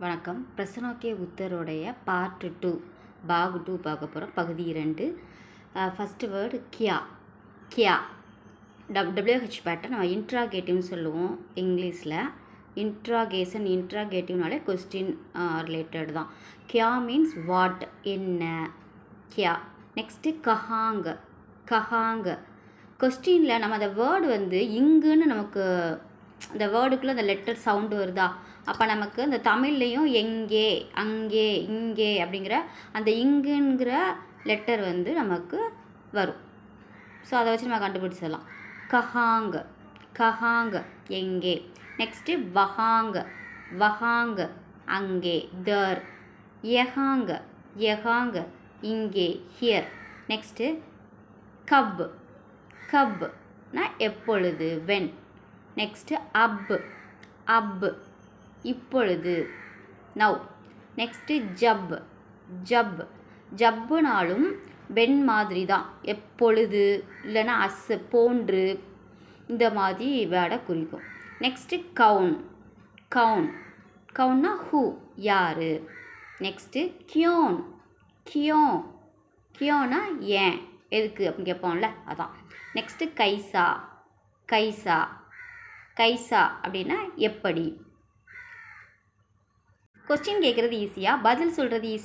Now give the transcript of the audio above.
வணக்கம். பிரசனோ K உத்தரோடைய part 2 பாக் 2 பார்க்க போகிறோம். பகுதி 2. ஃபஸ்ட்டு வேர்டு கியா. கியா WH பேட்டர்ன் நம்ம இன்ட்ராகேட்டிவ்னு சொல்லுவோம் இங்கிலீஷில். இன்ட்ராகேட்டிவ்னாலே கொஸ்டின் ரிலேட்டட் தான். கியா மீன்ஸ் வாட், என்ன, கியா. நெக்ஸ்ட்டு கஹாங்க. கஹாங்க கொஸ்டினில் நம்ம அந்த வேர்டு இங்குன்னு நமக்கு அந்த வேர்டுக்குள்ளே அந்த லெட்டர் சவுண்டு வருதா, அப்போ நமக்கு இந்த தமிழ்லேயும் எங்கே, அங்கே, இங்கே அப்படிங்கிற அந்த இங்குங்கிற லெட்டர் நமக்கு வரும். ஸோ அதை வச்சு நம்ம கண்டுபிடிச்சிடலாம். கஹாங்க. கஹாங்க எங்கே. நெக்ஸ்ட்டு வஹாங்க. வஹாங்க அங்கே, தர். யஹாங்க. யஹாங்க இங்கே, ஹியர். Next cup. கப்னா எப்பொழுது, வென். நெக்ஸ்ட்டு அப். அப் இப்பொழுது, நவ். நெக்ஸ்ட்டு ஜப். ஜப் ஜப்புனாலும் வென் மாதிரி தான், எப்பொழுது இல்லைன்னா அஸ், போன்று, இந்த மாதிரி வேர்டை குறிக்கும். Next gown. கவுன் கவுன்னா ஹூ, யார். நெக்ஸ்ட்டு கியோன். கியோன் கியோனா ஏன், எதுக்கு அப்படின்னு கேட்போம்ல, அதான். நெக்ஸ்ட்டு கைசா. கைசா கைசா அப்படின்னா எப்படி. கொஸ்டின் கேட்குறது ஈஸியாக, பதில் சொல்கிறது ஈஸி.